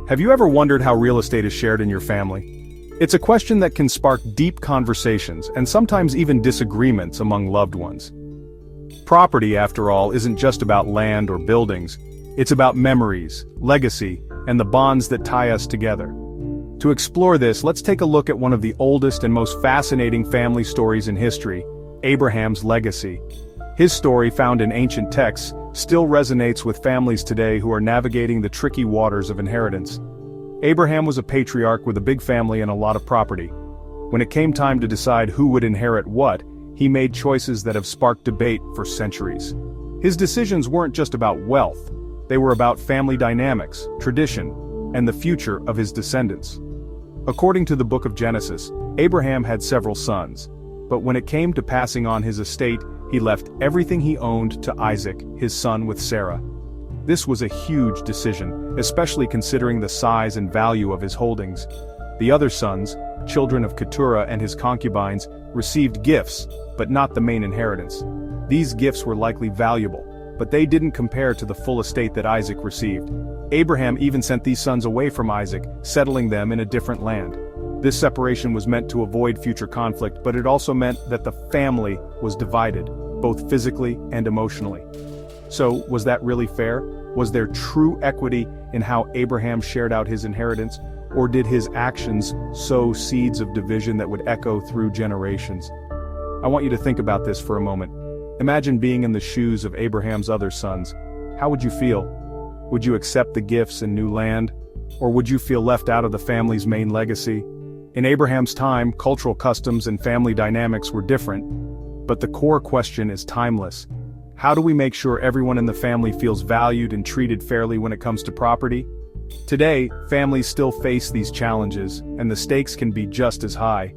Have you ever wondered how real estate is shared in your family? It's a question that can spark deep conversations and sometimes even disagreements among loved ones. Property, after all, isn't just about land or buildings. It's about memories, legacy, and the bonds that tie us together. To explore this, let's take a look at one of the oldest and most fascinating family stories in history, Abraham's legacy. His story, found in ancient texts, still resonates with families today who are navigating the tricky waters of inheritance. Abraham was a patriarch with a big family and a lot of property. When it came time to decide who would inherit what, he made choices that have sparked debate for centuries. His decisions weren't just about wealth, they were about family dynamics, tradition, and the future of his descendants. According to the book of Genesis, Abraham had several sons, but when it came to passing on his estate, he left everything he owned to Isaac, his son with Sarah. This was a huge decision, especially considering the size and value of his holdings. The other sons, children of Keturah and his concubines, received gifts, but not the main inheritance. These gifts were likely valuable, but they didn't compare to the full estate that Isaac received. Abraham even sent these sons away from Isaac, settling them in a different land. This separation was meant to avoid future conflict, but it also meant that the family was divided, both physically and emotionally. So, was that really fair? Was there true equity in how Abraham shared out his inheritance, or did his actions sow seeds of division that would echo through generations? I want you to think about this for a moment. Imagine being in the shoes of Abraham's other sons. How would you feel? Would you accept the gifts and new land? Or would you feel left out of the family's main legacy? In Abraham's time, cultural customs and family dynamics were different, but the core question is timeless. How do we make sure everyone in the family feels valued and treated fairly when it comes to property? Today, families still face these challenges, and the stakes can be just as high.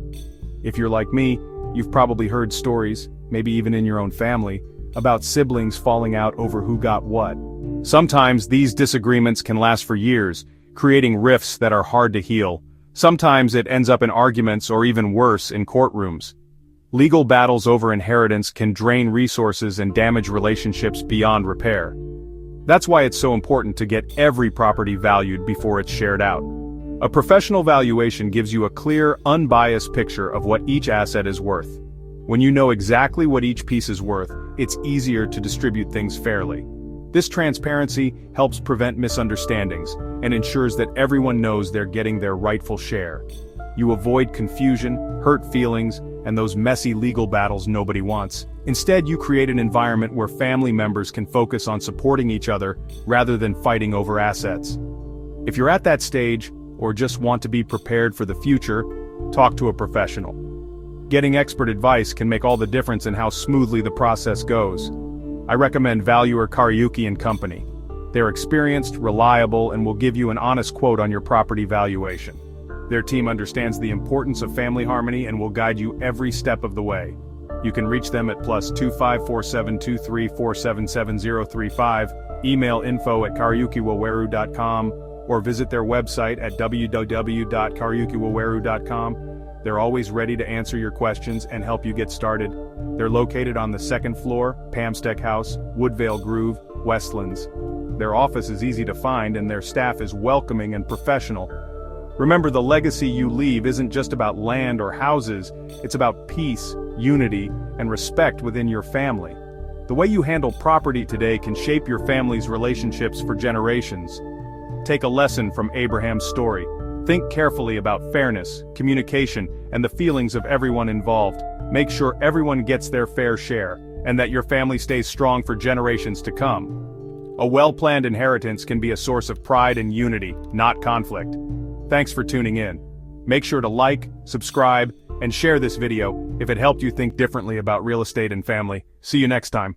If you're like me, you've probably heard stories, maybe even in your own family, about siblings falling out over who got what. Sometimes these disagreements can last for years, creating rifts that are hard to heal. Sometimes it ends up in arguments or even worse, in courtrooms. Legal battles over inheritance can drain resources and damage relationships beyond repair. That's why it's so important to get every property valued before it's shared out. A professional valuation gives you a clear, unbiased picture of what each asset is worth. When you know exactly what each piece is worth, it's easier to distribute things fairly. This transparency helps prevent misunderstandings and ensures that everyone knows they're getting their rightful share. You avoid confusion, hurt feelings, and those messy legal battles nobody wants. Instead, you create an environment where family members can focus on supporting each other rather than fighting over assets. If you're at that stage, or just want to be prepared for the future, talk to a professional. Getting expert advice can make all the difference in how smoothly the process goes. I recommend Valuer Kariuki & Company. They're experienced, reliable, and will give you an honest quote on your property valuation. Their team understands the importance of family harmony and will guide you every step of the way. You can reach them at +25 4723 477035, email info@kariukiwaweru.com, or visit their website at www.kariukiwaweru.com. They're always ready to answer your questions and help you get started. They're located on the second floor, Pamsteck House, Woodvale Grove, Westlands. Their office is easy to find and their staff is welcoming and professional. Remember, the legacy you leave isn't just about land or houses, it's about peace, unity, and respect within your family. The way you handle property today can shape your family's relationships for generations. Take a lesson from Abraham's story. Think carefully about fairness, communication, and the feelings of everyone involved. Make sure everyone gets their fair share, and that your family stays strong for generations to come. A well-planned inheritance can be a source of pride and unity, not conflict. Thanks for tuning in. Make sure to like, subscribe, and share this video if it helped you think differently about real estate and family. See you next time.